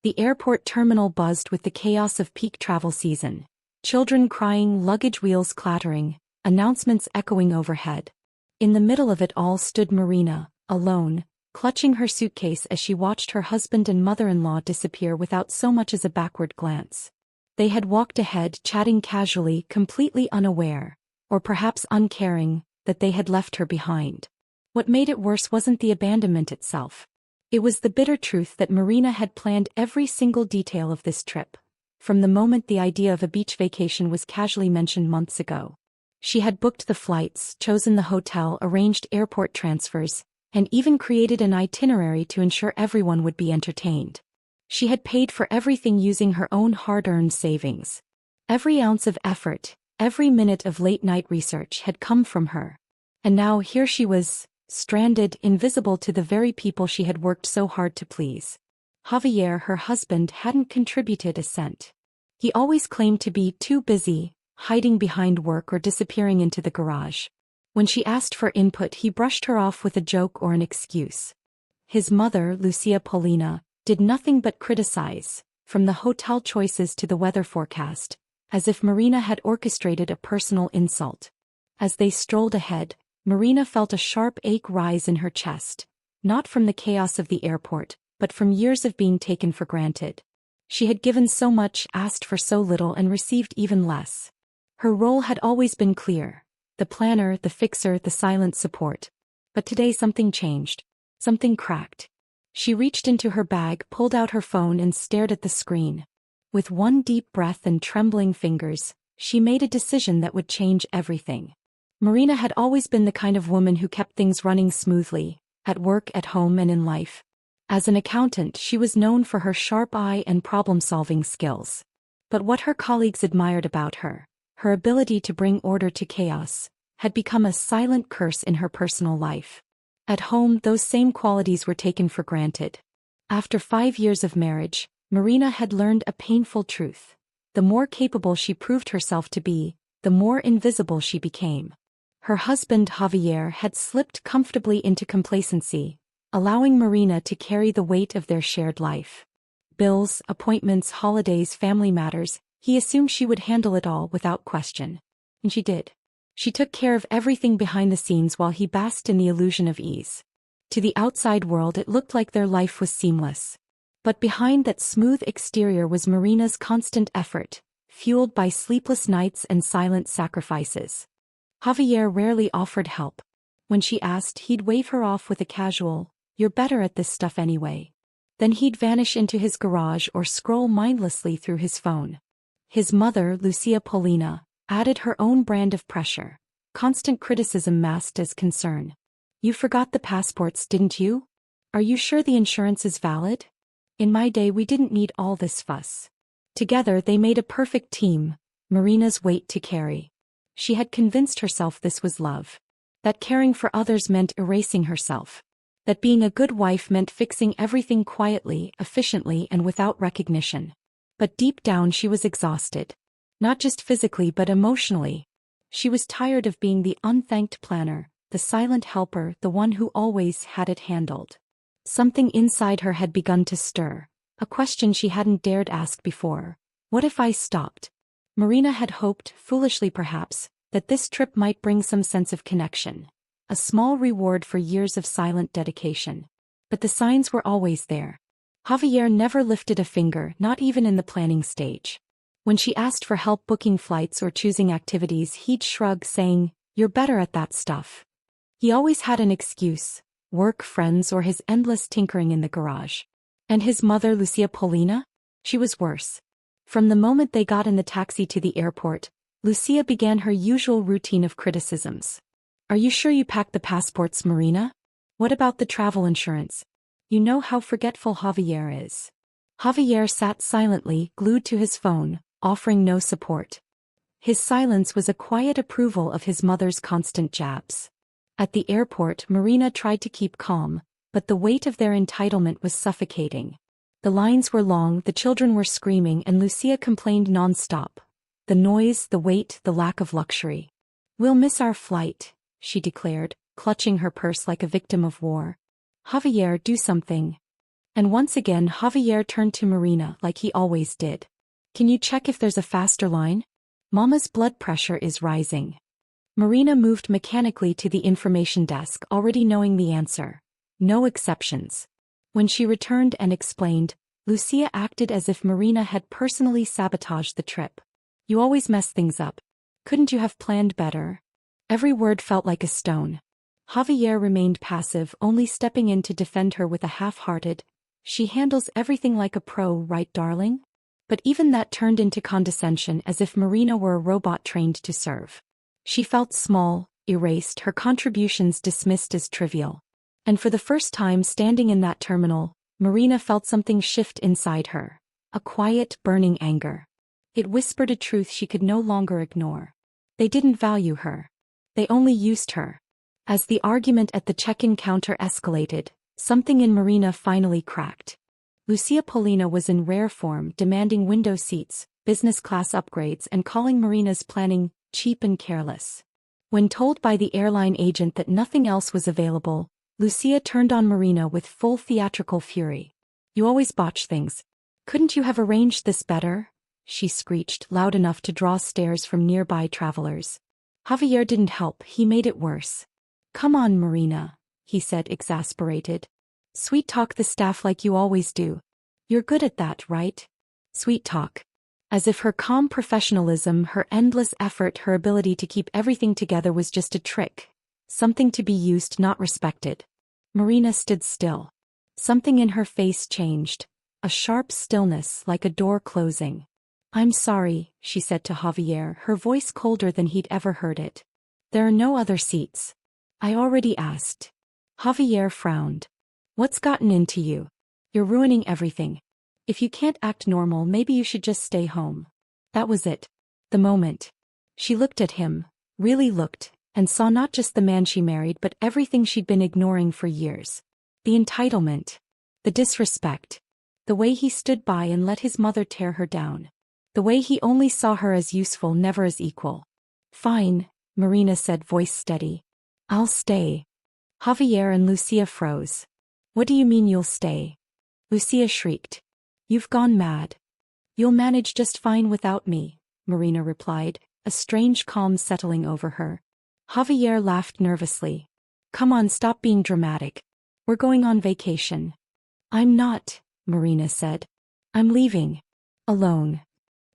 The airport terminal buzzed with the chaos of peak travel season. Children crying, luggage wheels clattering, announcements echoing overhead. In the middle of it all stood Marina, alone, clutching her suitcase as she watched her husband and mother-in-law disappear without so much as a backward glance. They had walked ahead, chatting casually, completely unaware, or perhaps uncaring, that they had left her behind. What made it worse wasn't the abandonment itself. It was the bitter truth that Marina had planned every single detail of this trip, from the moment the idea of a beach vacation was casually mentioned months ago. She had booked the flights, chosen the hotel, arranged airport transfers, and even created an itinerary to ensure everyone would be entertained. She had paid for everything using her own hard-earned savings. Every ounce of effort, every minute of late-night research had come from her. And now here she was, stranded, invisible to the very people she had worked so hard to please. Javier, her husband, hadn't contributed a cent. He always claimed to be too busy, hiding behind work or disappearing into the garage. When she asked for input, he brushed her off with a joke or an excuse. His mother, Lucia Paulina, did nothing but criticize, from the hotel choices to the weather forecast, as if Marina had orchestrated a personal insult. As they strolled ahead, Marina felt a sharp ache rise in her chest, not from the chaos of the airport, but from years of being taken for granted. She had given so much, asked for so little, and received even less. Her role had always been clear: the planner, the fixer, the silent support. But today something changed. Something cracked. She reached into her bag, pulled out her phone, and stared at the screen. With one deep breath and trembling fingers, she made a decision that would change everything. Marina had always been the kind of woman who kept things running smoothly, at work, at home, and in life. As an accountant, she was known for her sharp eye and problem-solving skills. But what her colleagues admired about her, her ability to bring order to chaos, had become a silent curse in her personal life. At home, those same qualities were taken for granted. After 5 years of marriage, Marina had learned a painful truth. The more capable she proved herself to be, the more invisible she became. Her husband Javier had slipped comfortably into complacency, allowing Marina to carry the weight of their shared life. Bills, appointments, holidays, family matters, he assumed she would handle it all without question. And she did. She took care of everything behind the scenes while he basked in the illusion of ease. To the outside world it looked like their life was seamless. But behind that smooth exterior was Marina's constant effort, fueled by sleepless nights and silent sacrifices. Javier rarely offered help. When she asked, he'd wave her off with a casual, "You're better at this stuff anyway." Then he'd vanish into his garage or scroll mindlessly through his phone. His mother, Lucia Paulina, added her own brand of pressure, constant criticism masked as concern. "You forgot the passports, didn't you? Are you sure the insurance is valid? In my day we didn't need all this fuss." Together they made a perfect team, Marina's weight to carry. She had convinced herself this was love. That caring for others meant erasing herself. That being a good wife meant fixing everything quietly, efficiently, and without recognition. But deep down she was exhausted. Not just physically but emotionally. She was tired of being the unthanked planner, the silent helper, the one who always had it handled. Something inside her had begun to stir, a question she hadn't dared ask before. What if I stopped? Marina had hoped, foolishly perhaps, that this trip might bring some sense of connection. A small reward for years of silent dedication. But the signs were always there. Javier never lifted a finger, not even in the planning stage. When she asked for help booking flights or choosing activities, he'd shrug, saying, "You're better at that stuff." He always had an excuse: work, friends, or his endless tinkering in the garage. And his mother, Lucia Paulina? She was worse. From the moment they got in the taxi to the airport, Lucia began her usual routine of criticisms. "Are you sure you packed the passports, Marina? What about the travel insurance? You know how forgetful Javier is." Javier sat silently, glued to his phone, offering no support. His silence was a quiet approval of his mother's constant jabs. At the airport, Marina tried to keep calm, but the weight of their entitlement was suffocating. The lines were long, the children were screaming, and Lucia complained non-stop. The noise, the wait, the lack of luxury. "We'll miss our flight," she declared, clutching her purse like a victim of war. "Javier, do something." And once again Javier turned to Marina like he always did. Can you check if there's a faster line? Mama's blood pressure is rising. Marina moved mechanically to the information desk, already knowing the answer. No exceptions. When she returned and explained, Lucia acted as if Marina had personally sabotaged the trip. You always mess things up. Couldn't you have planned better? Every word felt like a stone. Javier remained passive, only stepping in to defend her with a half-hearted, "She handles everything like a pro, right, darling?" But even that turned into condescension, as if Marina were a robot trained to serve. She felt small, erased, her contributions dismissed as trivial. And for the first time standing in that terminal, Marina felt something shift inside her. A quiet, burning anger. It whispered a truth she could no longer ignore. They didn't value her. They only used her. As the argument at the check-in counter escalated, something in Marina finally cracked. Lucia Polina was in rare form, demanding window seats, business class upgrades, and calling Marina's planning cheap and careless. When told by the airline agent that nothing else was available, Lucia turned on Marina with full theatrical fury. "You always botch things. Couldn't you have arranged this better?" she screeched, loud enough to draw stares from nearby travelers. Javier didn't help, he made it worse. "Come on, Marina," he said, exasperated. "Sweet talk the staff like you always do. You're good at that, right?" Sweet talk. As if her calm professionalism, her endless effort, her ability to keep everything together was just a trick. Something to be used, not respected. Marina stood still. Something in her face changed. A sharp stillness, like a door closing. "I'm sorry," she said to Javier, her voice colder than he'd ever heard it. "There are no other seats. I already asked." Javier frowned. "What's gotten into you? You're ruining everything. If you can't act normal, maybe you should just stay home." That was it. The moment. She looked at him, really looked, and saw not just the man she married but everything she'd been ignoring for years. The entitlement. The disrespect. The way he stood by and let his mother tear her down. The way he only saw her as useful, never as equal. "Fine," Marina said, voice steady. "I'll stay." Javier and Lucia froze. "What do you mean you'll stay?" Lucia shrieked. "You've gone mad." "You'll manage just fine without me," Marina replied, a strange calm settling over her. Javier laughed nervously. "Come on, stop being dramatic. We're going on vacation." "I'm not," Marina said. "I'm leaving. Alone."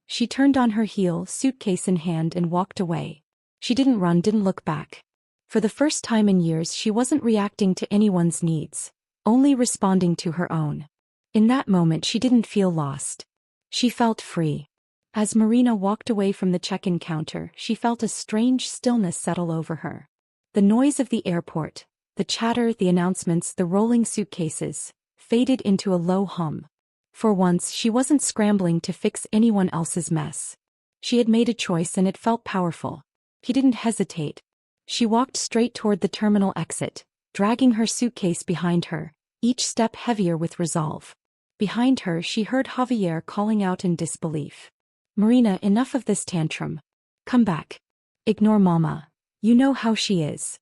She turned on her heel, suitcase in hand, and walked away. She didn't run, didn't look back. For the first time in years, she wasn't reacting to anyone's needs, only responding to her own. In that moment, she didn't feel lost. She felt free. As Marina walked away from the check-in counter, she felt a strange stillness settle over her. The noise of the airport, the chatter, the announcements, the rolling suitcases, faded into a low hum. For once, she wasn't scrambling to fix anyone else's mess. She had made a choice and it felt powerful. He didn't hesitate. She walked straight toward the terminal exit, dragging her suitcase behind her, each step heavier with resolve. Behind her, she heard Javier calling out in disbelief. "Marina, enough of this tantrum. Come back. Ignore Mama. You know how she is."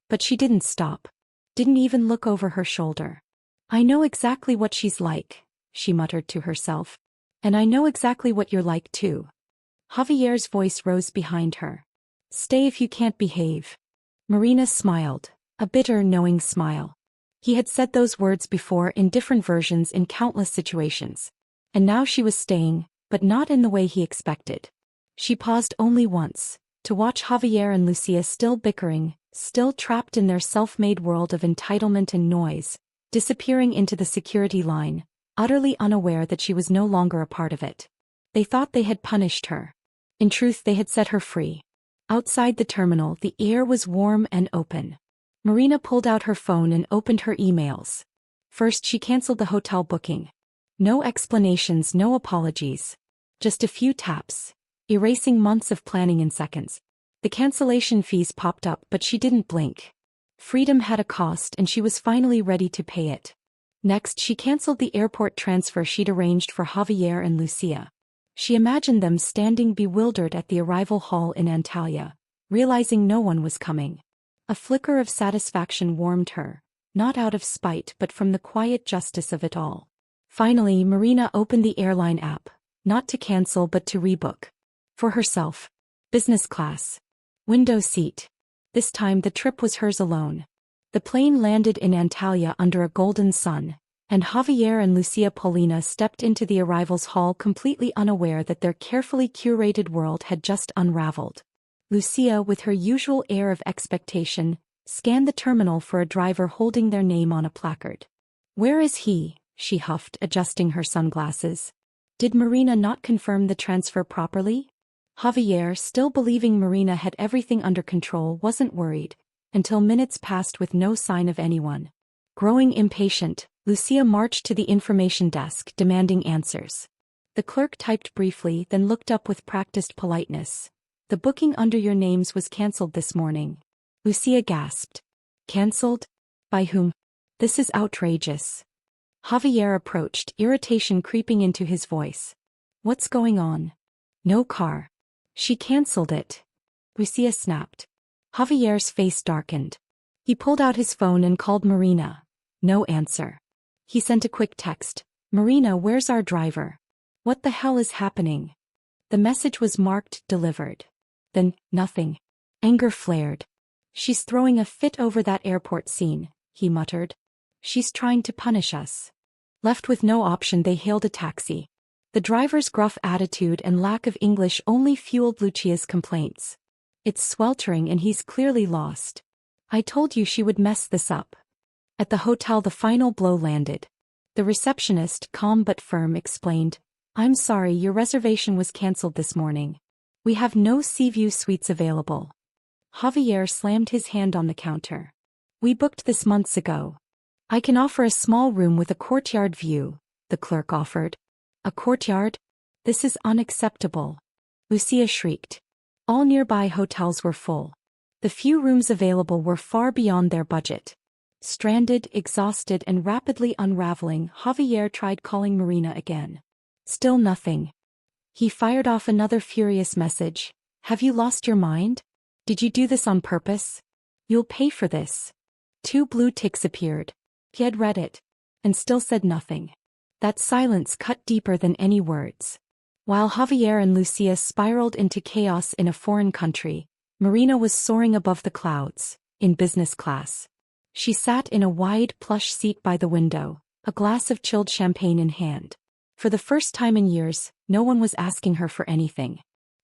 But she didn't stop. Didn't even look over her shoulder. "I know exactly what she's like," she muttered to herself. "And I know exactly what you're like too." Javier's voice rose behind her. "Stay if you can't behave." Marina smiled, a bitter, knowing smile. He had said those words before in different versions in countless situations. And now she was staying, but not in the way he expected. She paused only once, to watch Javier and Lucia still bickering, still trapped in their self-made world of entitlement and noise, disappearing into the security line, utterly unaware that she was no longer a part of it. They thought they had punished her. In truth, they had set her free. Outside the terminal, the air was warm and open. Marina pulled out her phone and opened her emails. First, she canceled the hotel booking. No explanations, no apologies. Just a few taps, erasing months of planning in seconds. The cancellation fees popped up, but she didn't blink. Freedom had a cost, and she was finally ready to pay it. Next, she canceled the airport transfer she'd arranged for Javier and Lucia. She imagined them standing bewildered at the arrival hall in Antalya, realizing no one was coming. A flicker of satisfaction warmed her, not out of spite but from the quiet justice of it all. Finally, Marina opened the airline app, not to cancel but to rebook. For herself. Business class. Window seat. This time the trip was hers alone. The plane landed in Antalya under a golden sun, and Javier and Lucia Paulina stepped into the arrivals hall completely unaware that their carefully curated world had just unraveled. Lucia, with her usual air of expectation, scanned the terminal for a driver holding their name on a placard. "Where is he?" she huffed, adjusting her sunglasses. Did Marina not confirm the transfer properly? Javier, still believing Marina had everything under control, wasn't worried, until minutes passed with no sign of anyone. Growing impatient, Lucia marched to the information desk demanding answers. The clerk typed briefly, then looked up with practiced politeness. "The booking under your names was cancelled this morning." Lucia gasped. "Cancelled? By whom? This is outrageous." Javier approached, irritation creeping into his voice. "What's going on?" "No car. She cancelled it." Lucia snapped. Javier's face darkened. He pulled out his phone and called Marina. No answer. He sent a quick text. "Marina, where's our driver? What the hell is happening?" The message was marked delivered. Then, nothing. Anger flared. "She's throwing a fit over that airport scene," he muttered. "She's trying to punish us." Left with no option, they hailed a taxi. The driver's gruff attitude and lack of English only fueled Lucia's complaints. "It's sweltering and he's clearly lost. I told you she would mess this up." At the hotel, the final blow landed. The receptionist, calm but firm, explained, "I'm sorry, your reservation was cancelled this morning. We have no Seaview suites available." Javier slammed his hand on the counter. "We booked this months ago." "I can offer a small room with a courtyard view," the clerk offered. "A courtyard? This is unacceptable." Lucia shrieked. All nearby hotels were full. The few rooms available were far beyond their budget. Stranded, exhausted, and rapidly unraveling, Javier tried calling Marina again. Still nothing. He fired off another furious message. "Have you lost your mind? Did you do this on purpose? You'll pay for this." 2 blue ticks appeared. He had read it, and still said nothing. That silence cut deeper than any words. While Javier and Lucia spiraled into chaos in a foreign country, Marina was soaring above the clouds, in business class. She sat in a wide plush seat by the window, a glass of chilled champagne in hand. For the first time in years, no one was asking her for anything.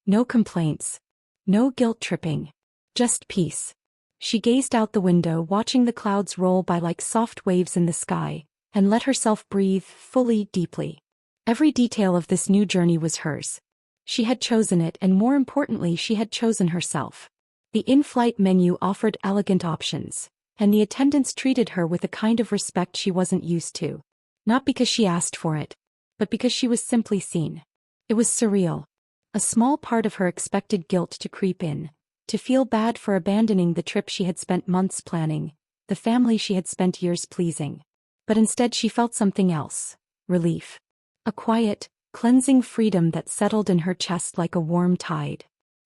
No complaints. No guilt-tripping. Just peace. She gazed out the window, watching the clouds roll by like soft waves in the sky, and let herself breathe fully, deeply. Every detail of this new journey was hers. She had chosen it, and more importantly, she had chosen herself. The in-flight menu offered elegant options, and the attendants treated her with a kind of respect she wasn't used to. Not because she asked for it, but because she was simply seen. It was surreal. A small part of her expected guilt to creep in, to feel bad for abandoning the trip she had spent months planning, the family she had spent years pleasing. But instead she felt something else. Relief. A quiet, cleansing freedom that settled in her chest like a warm tide.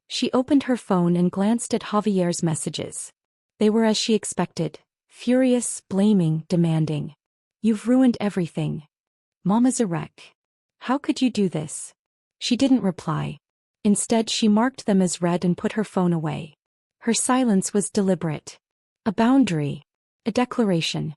She opened her phone and glanced at Javier's messages. They were as she expected. Furious, blaming, demanding. "You've ruined everything. Mama's a wreck. How could you do this?" She didn't reply. Instead, she marked them as read and put her phone away. Her silence was deliberate. A boundary. A declaration.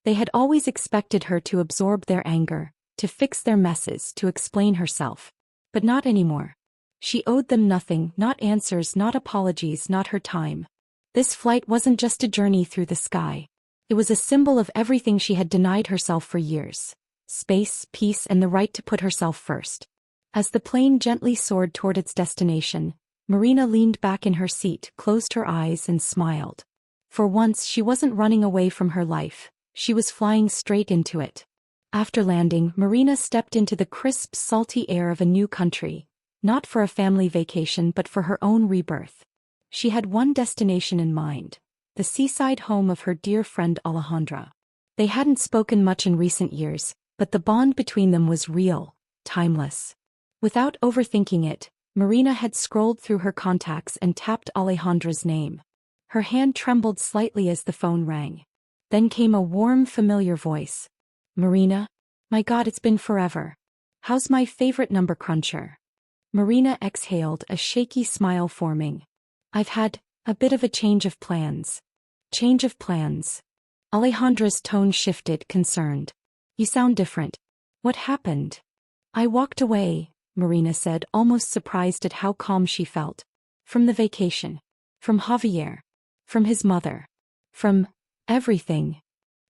They had always expected her to absorb their anger, to fix their messes, to explain herself. But not anymore. She owed them nothing, not answers, not apologies, not her time. This flight wasn't just a journey through the sky. It was a symbol of everything she had denied herself for years. Space, peace, and the right to put herself first. As the plane gently soared toward its destination, Marina leaned back in her seat, closed her eyes, and smiled. For once, she wasn't running away from her life. She was flying straight into it. After landing, Marina stepped into the crisp, salty air of a new country, not for a family vacation but for her own rebirth. She had one destination in mind, the seaside home of her dear friend Alejandra. They hadn't spoken much in recent years, but the bond between them was real, timeless. Without overthinking it, Marina had scrolled through her contacts and tapped Alejandra's name. Her hand trembled slightly as the phone rang. Then came a warm, familiar voice. Marina? My God, it's been forever. How's my favorite number cruncher? Marina exhaled, a shaky smile forming. I've had a bit of a change of plans. Change of plans. Alejandra's tone shifted, concerned. You sound different. What happened? I walked away, Marina said, almost surprised at how calm she felt. From the vacation. From Javier. From his mother. From everything.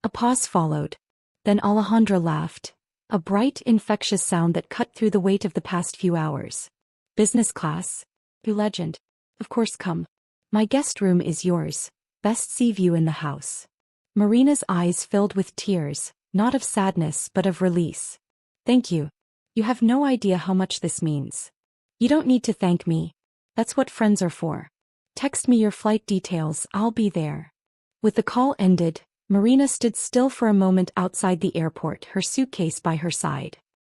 A pause followed. Then Alejandra laughed. A bright, infectious sound that cut through the weight of the past few hours. Business class? You legend. Of course, come. My guest room is yours. Best sea view in the house. Marina's eyes filled with tears, not of sadness but of release. Thank you. You have no idea how much this means. You don't need to thank me. That's what friends are for. Text me your flight details, I'll be there. With the call ended, Marina stood still for a moment outside the airport, her suitcase by her side.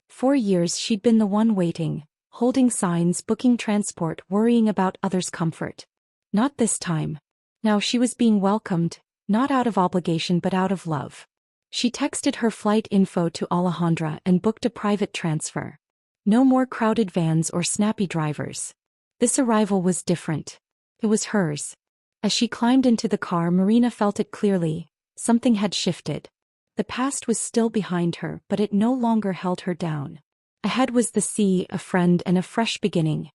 4 years she'd been the one waiting, holding signs, booking transport, worrying about others' comfort. Not this time. Now she was being welcomed, not out of obligation but out of love. She texted her flight info to Alejandra and booked a private transfer. No more crowded vans or snappy drivers. This arrival was different. It was hers. As she climbed into the car, Marina felt it clearly. Something had shifted. The past was still behind her, but it no longer held her down. Ahead was the sea, a friend, and a fresh beginning.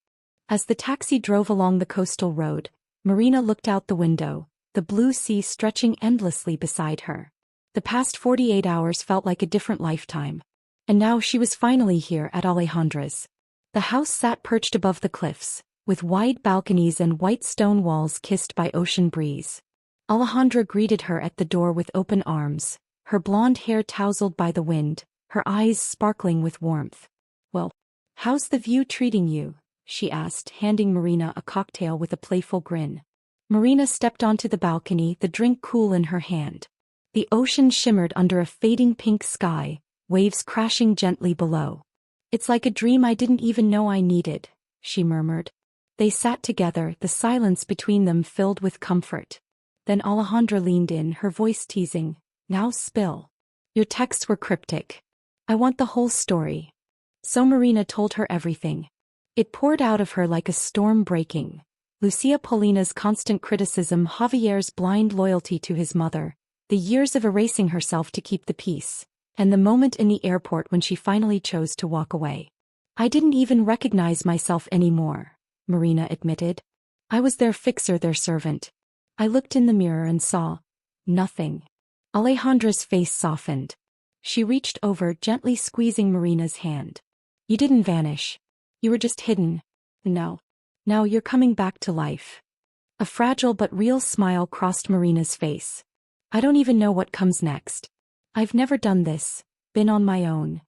As the taxi drove along the coastal road, Marina looked out the window, the blue sea stretching endlessly beside her. The past 48 hours felt like a different lifetime. And now she was finally here at Alejandra's. The house sat perched above the cliffs, with wide balconies and white stone walls kissed by ocean breeze. Alejandra greeted her at the door with open arms, her blonde hair tousled by the wind, her eyes sparkling with warmth. Well, how's the view treating you? She asked, handing Marina a cocktail with a playful grin. Marina stepped onto the balcony, the drink cool in her hand. The ocean shimmered under a fading pink sky, waves crashing gently below. It's like a dream I didn't even know I needed, she murmured. They sat together, the silence between them filled with comfort. Then Alejandra leaned in, her voice teasing, Now spill. Your texts were cryptic. I want the whole story. So Marina told her everything. It poured out of her like a storm breaking. Lucia Paulina's constant criticism, Javier's blind loyalty to his mother, the years of erasing herself to keep the peace, and the moment in the airport when she finally chose to walk away. I didn't even recognize myself anymore, Marina admitted. I was their fixer, their servant. I looked in the mirror and saw nothing. Alejandra's face softened. She reached over, gently squeezing Marina's hand. You didn't vanish. You were just hidden. No. Now you're coming back to life. A fragile but real smile crossed Marina's face. I don't even know what comes next. I've never done this, been on my own.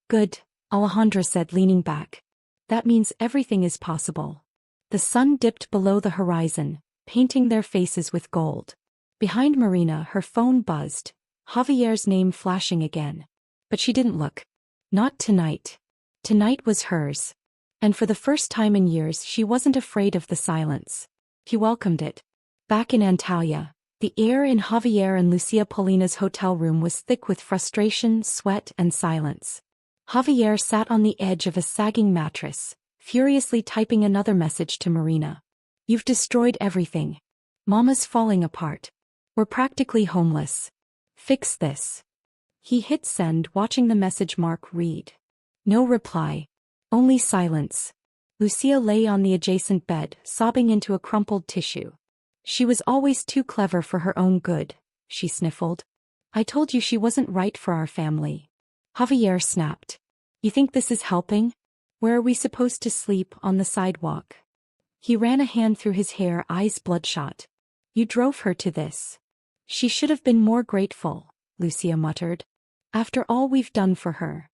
Good, Alejandra said, leaning back. That means everything is possible. The sun dipped below the horizon, painting their faces with gold. Behind Marina, her phone buzzed, Javier's name flashing again. But she didn't look. Not tonight. Tonight was hers. And for the first time in years she wasn't afraid of the silence. He welcomed it. Back in Antalya, the air in Javier and Lucia Paulina's hotel room was thick with frustration, sweat, and silence. Javier sat on the edge of a sagging mattress, furiously typing another message to Marina. You've destroyed everything. Mama's falling apart. We're practically homeless. Fix this. He hit send, watching the message mark read. No reply. Only silence. Lucia lay on the adjacent bed, sobbing into a crumpled tissue. She was always too clever for her own good, she sniffled. I told you she wasn't right for our family. Javier snapped. You think this is helping? Where are we supposed to sleep, on the sidewalk? He ran a hand through his hair, eyes bloodshot. You drove her to this. She should have been more grateful, Lucia muttered. After all we've done for her.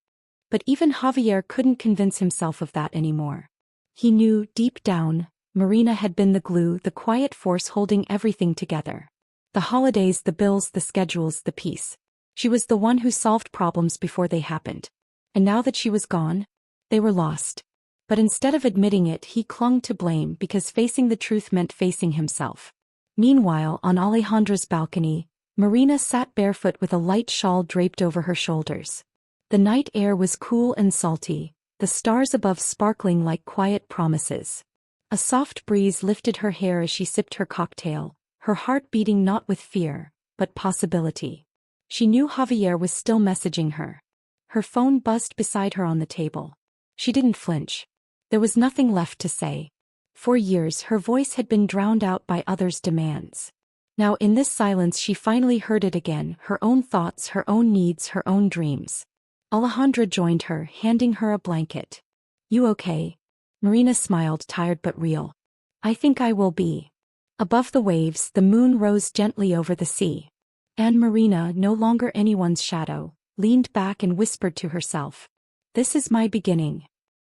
But even Javier couldn't convince himself of that anymore. He knew, deep down, Marina had been the glue, the quiet force holding everything together. The holidays, the bills, the schedules, the peace. She was the one who solved problems before they happened. And now that she was gone, they were lost. But instead of admitting it, he clung to blame because facing the truth meant facing himself. Meanwhile, on Alejandra's balcony, Marina sat barefoot with a light shawl draped over her shoulders. The night air was cool and salty, the stars above sparkling like quiet promises. A soft breeze lifted her hair as she sipped her cocktail, her heart beating not with fear, but possibility. She knew Javier was still messaging her. Her phone buzzed beside her on the table. She didn't flinch. There was nothing left to say. For years her voice had been drowned out by others' demands. Now in this silence she finally heard it again, her own thoughts, her own needs, her own dreams. Alejandra joined her, handing her a blanket. "You okay?" Marina smiled, tired but real. "I think I will be." Above the waves, the moon rose gently over the sea. And Marina, no longer anyone's shadow, leaned back and whispered to herself, "This is my beginning."